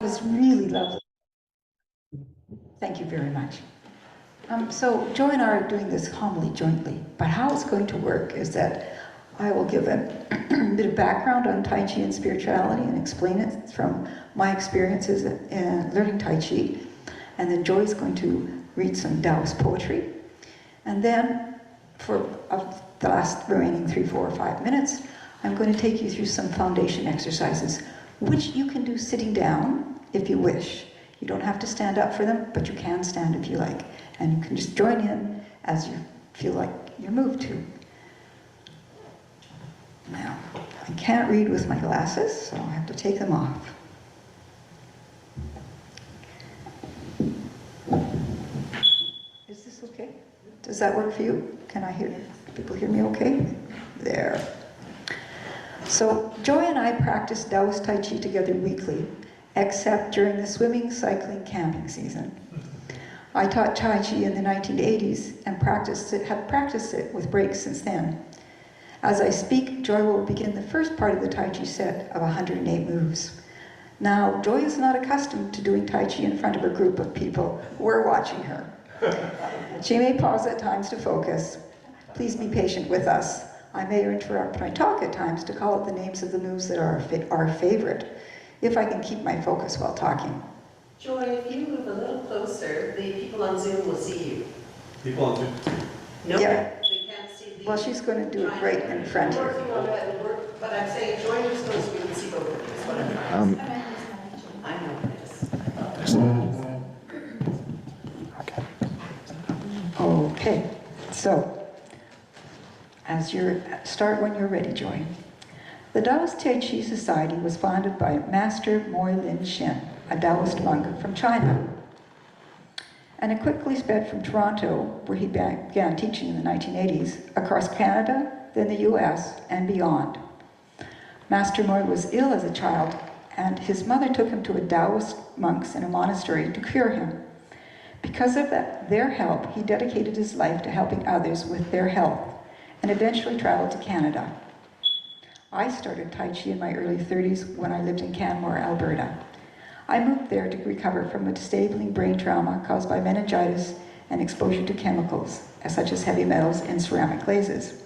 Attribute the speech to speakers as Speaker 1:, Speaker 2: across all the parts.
Speaker 1: It was really lovely. Thank you very much. So Joy and I are doing this homily jointly, but how it's going to work is that I will give a bit of background on Tai Chi and spirituality and explain it from my experiences in learning Tai Chi, and then Joy is going to read some Taoist poetry, and then for the last remaining 3, 4, or 5 minutes, I'm going to take you through some foundation exercises, which you can do sitting down if you wish. You don't have to stand up for them, but you can stand if you like. And you can just join in as you feel like you're moved to. Now, I can't read with my glasses, so I have to take them off. Is this okay? Does that work for you? Can I hear people hear me okay? There. So Joy and I practice Taoist Tai Chi together weekly, except during the swimming, cycling, camping season. I taught Tai Chi in the 1980s and have practiced it with breaks since then. As I speak, Joy will begin the first part of the Tai Chi set of 108 moves. Now, Joy is not accustomed to doing Tai Chi in front of a group of people who are watching her. She may pause at times to focus. Please be patient with us. I may interrupt my talk at times to call out the names of the moves that are our favorite, if I can keep my focus while talking.
Speaker 2: Joy, if you move a little closer, the people on Zoom will see you.
Speaker 3: People on Zoom?
Speaker 2: No,
Speaker 1: Yeah.
Speaker 2: they can't see the...
Speaker 1: Well, she's going to do it right in front
Speaker 2: I'm
Speaker 1: of
Speaker 2: working
Speaker 1: you.
Speaker 2: on it, but I'm saying join your so we can see both of you, is what I'm trying to say. I know this.
Speaker 1: Okay, so as you start when you're ready, Joy. The Taoist Tai Chi Society was founded by Master Moi Lin Shin, a Taoist monk from China. And it quickly spread from Toronto, where he began teaching in the 1980s, across Canada, then the US, and beyond. Master Moi was ill as a child, and his mother took him to a Taoist monks in a monastery to cure him. Because of their help, he dedicated his life to helping others with their health, and eventually traveled to Canada. I started Tai Chi in my early 30s when I lived in Canmore, Alberta. I moved there to recover from a disabling brain trauma caused by meningitis and exposure to chemicals, such as heavy metals in ceramic glazes.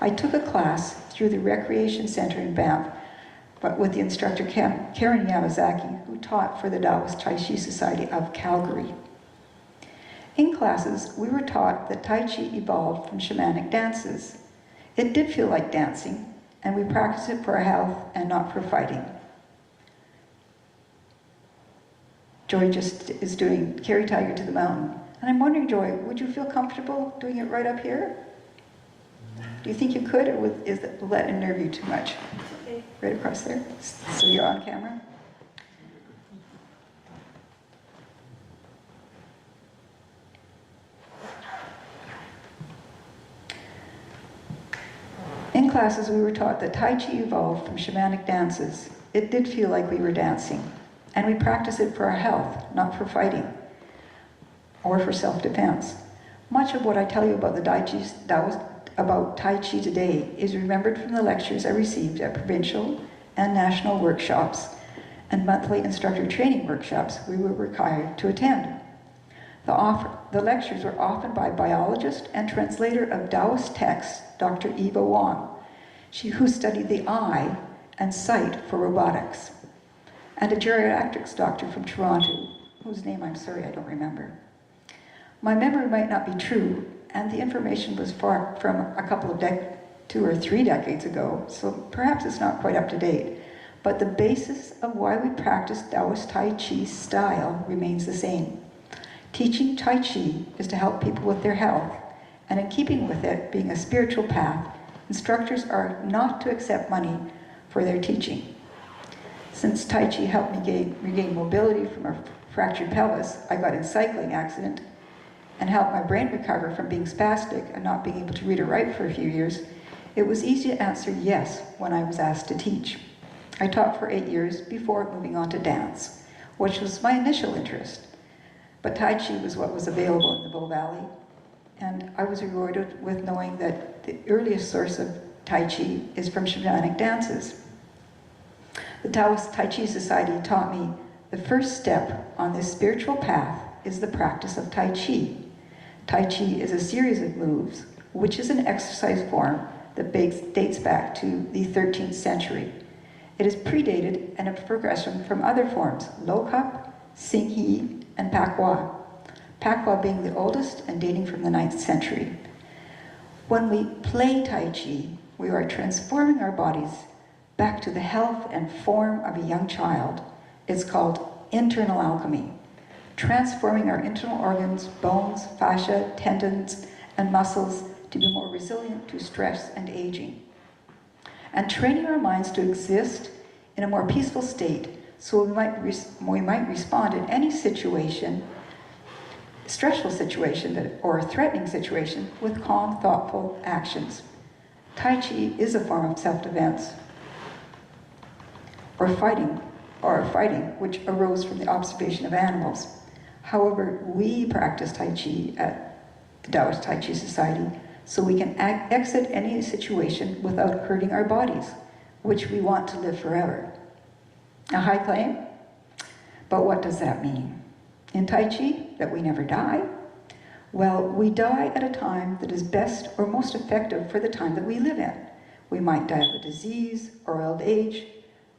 Speaker 1: I took a class through the Recreation Center in Banff, but with the instructor Karen Yamazaki, who taught for the Taoist Tai Chi Society of Calgary. In classes, we were taught that Tai Chi evolved from shamanic dances. It did feel like dancing, and we practiced it for our health and not for fighting. Joy just is doing Carry Tiger to the Mountain. And I'm wondering, Joy, would you feel comfortable doing it right up here? Do you think you could, or will that unnerve you too much?
Speaker 2: Okay.
Speaker 1: Right across there? So you're on camera? In classes, we were taught that Tai Chi evolved from shamanic dances. It did feel like we were dancing. And we practice it for our health, not for fighting or for self-defense. Much of what I tell you about Tai Chi today is remembered from the lectures I received at provincial and national workshops and monthly instructor training workshops we were required to attend. The lectures were often by biologist and translator of Taoist texts, Dr. Eva Wong, who studied the eye and sight for robotics, and a geriatrics doctor from Toronto, whose name I'm sorry I don't remember. My memory might not be true, and the information was far from a couple of 2 or 3 decades ago, so perhaps it's not quite up to date. But the basis of why we practice Taoist Tai Chi style remains the same. Teaching Tai Chi is to help people with their health, and in keeping with it being a spiritual path, instructors are not to accept money for their teaching. Since Tai Chi helped me regain mobility from a fractured pelvis, I got in a cycling accident, and helped my brain recover from being spastic and not being able to read or write for a few years, it was easy to answer yes when I was asked to teach. I taught for 8 years before moving on to dance, which was my initial interest. But Tai Chi was what was available in the Bow Valley, and I was rewarded with knowing that the earliest source of Tai Chi is from shamanic dances. The Taoist Tai Chi Society taught me The first step on this spiritual path is the practice of Tai Chi. Tai Chi is a series of moves, which is an exercise form that dates back to the 13th century. It is predated and a progression from other forms, Lo Cup, Sing He, and Pakwa. Pakwa being the oldest and dating from the 9th century. When we play Tai Chi, we are transforming our bodies back to the health and form of a young child. It's called internal alchemy, transforming our internal organs, bones, fascia, tendons, and muscles to be more resilient to stress and aging. And training our minds to exist in a more peaceful state so we might respond in any situation, stressful situation or threatening situation with calm, thoughtful actions. Tai Chi is a form of self-defense or fighting, which arose from the observation of animals. However, we practice Tai Chi at the Taoist Tai Chi Society so we can exit any situation without hurting our bodies, which we want to live forever. A high claim? But what does that mean? In Tai Chi, that we never die? Well, we die at a time that is best or most effective for the time that we live in. We might die of a disease or old age,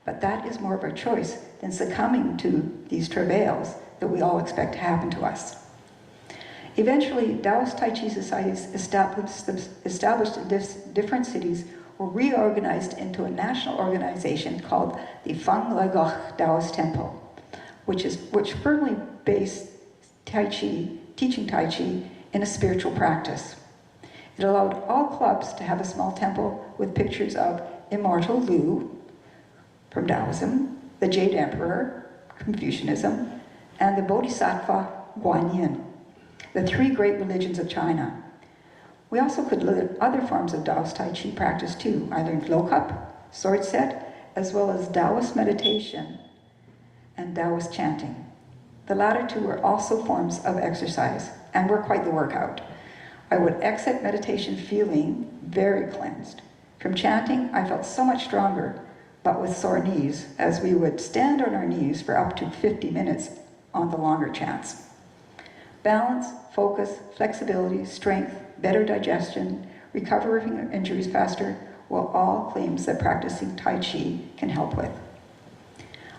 Speaker 1: but that is more of our choice than succumbing to these travails that we all expect to happen to us. Eventually, Taoist Tai Chi societies established in different cities were reorganized into a national organization called the Fang Lagoch Taoist Temple, which firmly based Tai Chi, teaching Tai Chi in a spiritual practice. It allowed all clubs to have a small temple with pictures of Immortal Lu from Taoism, the Jade Emperor, Confucianism, and the Bodhisattva Guanyin, the three great religions of China. We also could learn other forms of Taoist Tai Chi practice too. I learned Lo Cup, sword set, as well as Taoist meditation and Taoist chanting. The latter two were also forms of exercise and were quite the workout. I would exit meditation feeling very cleansed. From chanting, I felt so much stronger, but with sore knees, as we would stand on our knees for up to 50 minutes on the longer chants. Balance, focus, flexibility, strength, better digestion, recovery from injuries faster, were all claims that practicing Tai Chi can help with.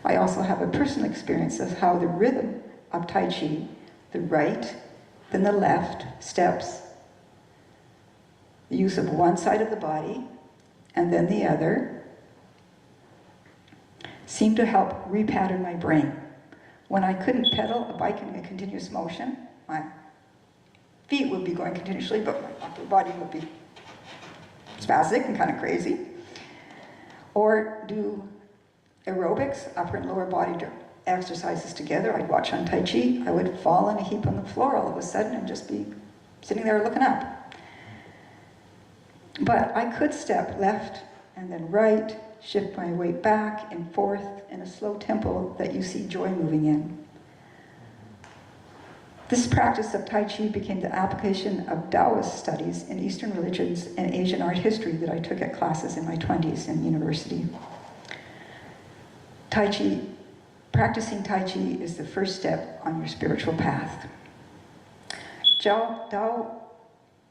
Speaker 1: I also have a personal experience of how the rhythm of Tai Chi, the right, then the left steps, the use of one side of the body, and then the other, seemed to help repattern my brain. When I couldn't pedal a bike in a continuous motion, my feet would be going continuously, but my upper body would be spastic and kind of crazy. Or do aerobics, upper and lower body exercises together. I'd watch on Tai Chi, I would fall in a heap on the floor all of a sudden and just be sitting there looking up. But I could step left and then right, shift my weight back and forth in a slow tempo that you see joy moving in. This practice of Tai Chi became the application of Taoist studies in Eastern religions and Asian art history that I took at classes in my 20s in university. Tai Chi, practicing Tai Chi is the first step on your spiritual path.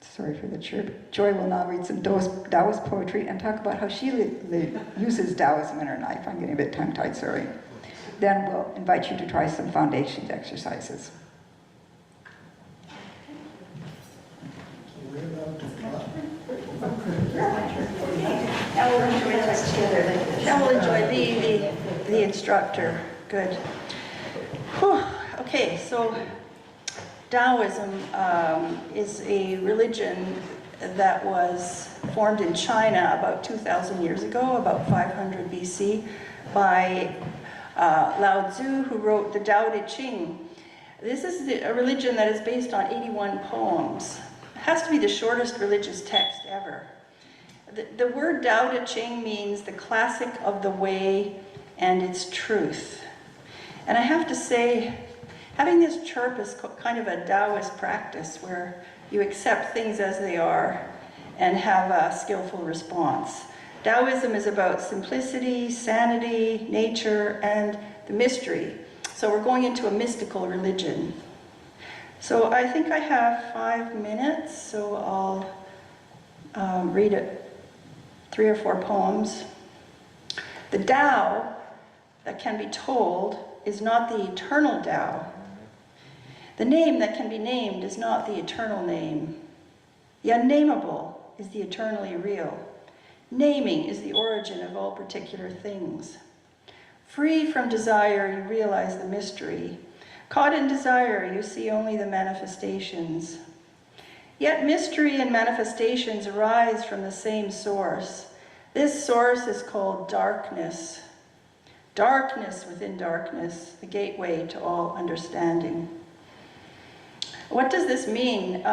Speaker 1: Sorry for the chirp. Joy will now read some Taoist poetry and talk about how she uses Taoism in her life. I'm getting a bit tongue-tied, sorry. Then we'll invite you to try some foundation exercises.
Speaker 3: Now we'll enjoy this together. Now we'll enjoy Leigh, the instructor. Good. Whew. Okay, so Taoism is a religion that was formed in China about 2,000 years ago, about 500 BC, by Lao Tzu, who wrote the Tao Te Ching. This is a religion that is based on 81 poems. It has to be the shortest religious text ever. The word Tao Te Ching means the classic of the way and its truth. And I have to say, having this chirp is kind of a Taoist practice where you accept things as they are and have a skillful response. Taoism is about simplicity, sanity, nature, and the mystery. So we're going into a mystical religion. So I think I have 5 minutes, so I'll read 3 or 4 poems. The Tao that can be told is not the eternal Tao. The name that can be named is not the eternal name. The unnameable is the eternally real. Naming is the origin of all particular things. Free from desire, you realize the mystery. Caught in desire, you see only the manifestations. Yet mystery and manifestations arise from the same source. This source is called darkness. Darkness within darkness, the gateway to all understanding. What does this mean?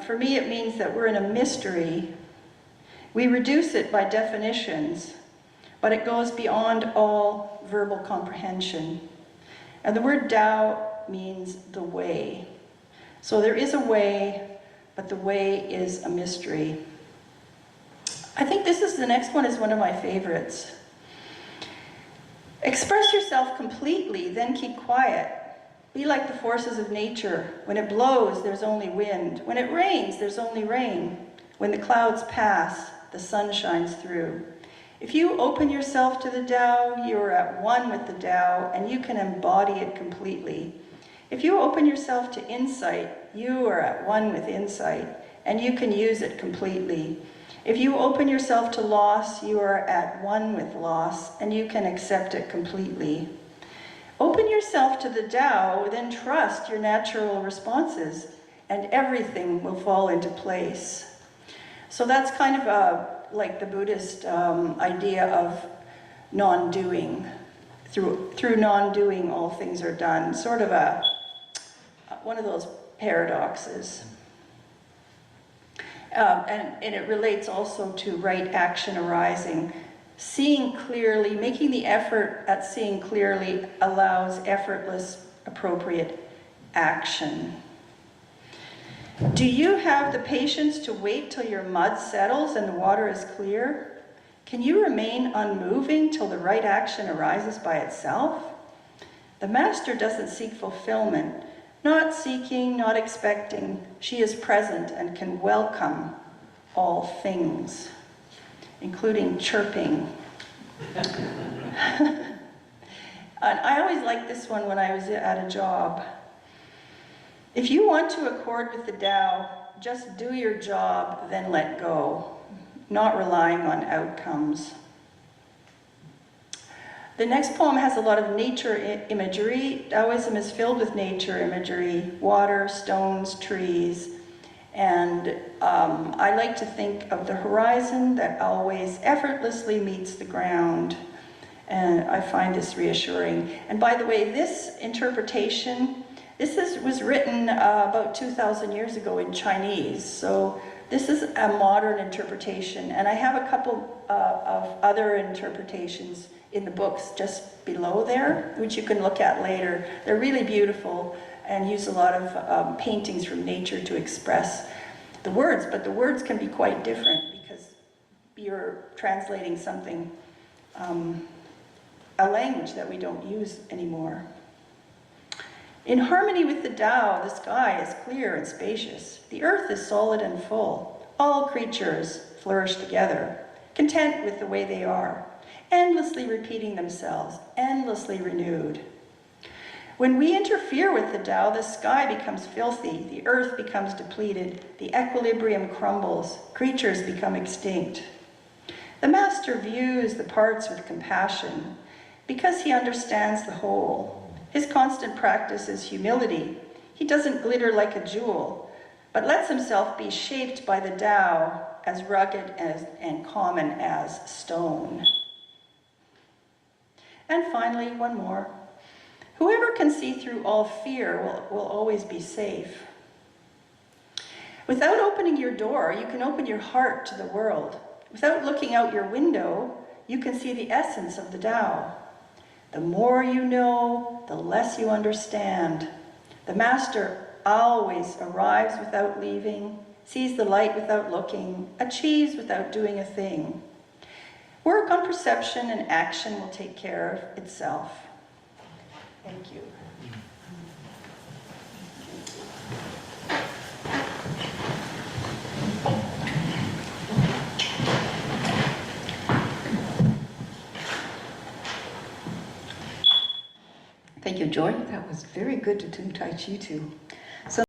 Speaker 3: For me, it means that we're in a mystery. We reduce it by definitions, but it goes beyond all verbal comprehension. And the word Tao means the way. So there is a way, but the way is a mystery. I think the next one is one of my favorites. Express yourself completely, then keep quiet. Be like the forces of nature. When it blows, there's only wind. When it rains, there's only rain. When the clouds pass, the sun shines through. If you open yourself to the Tao, you are at one with the Tao, and you can embody it completely. If you open yourself to insight, you are at one with insight, and you can use it completely. If you open yourself to loss, you are at one with loss, and you can accept it completely. Open yourself to the Tao, then trust your natural responses, and everything will fall into place. So that's kind of like the Buddhist idea of non-doing. Through non-doing, all things are done. Sort of one of those paradoxes. And it relates also to right action arising. Seeing clearly, making the effort at seeing clearly allows effortless, appropriate action. Do you have the patience to wait till your mud settles and the water is clear? Can you remain unmoving till the right action arises by itself? The master doesn't seek fulfillment, not seeking, not expecting. She is present and can welcome all things, including chirping. And I always liked this one when I was at a job. If you want to accord with the Tao, just do your job, then let go, not relying on outcomes. The next poem has a lot of nature imagery. Taoism is filled with nature imagery, water, stones, trees. And I like to think of the horizon that always effortlessly meets the ground. And I find this reassuring. And by the way, this interpretation, was written about 2,000 years ago in Chinese. So this is a modern interpretation. And I have a couple of other interpretations in the books just below there, which you can look at later. They're really beautiful and use a lot of paintings from nature to express the words, but the words can be quite different because you're translating something, a language that we don't use anymore. In harmony with the Tao, the sky is clear and spacious. The earth is solid and full. All creatures flourish together, content with the way they are, endlessly repeating themselves, endlessly renewed. When we interfere with the Tao, the sky becomes filthy, the earth becomes depleted, the equilibrium crumbles, creatures become extinct. The master views the parts with compassion because he understands the whole. His constant practice is humility. He doesn't glitter like a jewel, but lets himself be shaped by the Tao as rugged and common as stone. And finally, one more. Whoever can see through all fear will always be safe. Without opening your door, you can open your heart to the world. Without looking out your window, you can see the essence of the Tao. The more you know, the less you understand. The master always arrives without leaving, sees the light without looking, achieves without doing a thing. Work on perception and action will take care of itself. Thank you.
Speaker 4: Thank you, Joy.
Speaker 1: That was very good to do Tai Chi too.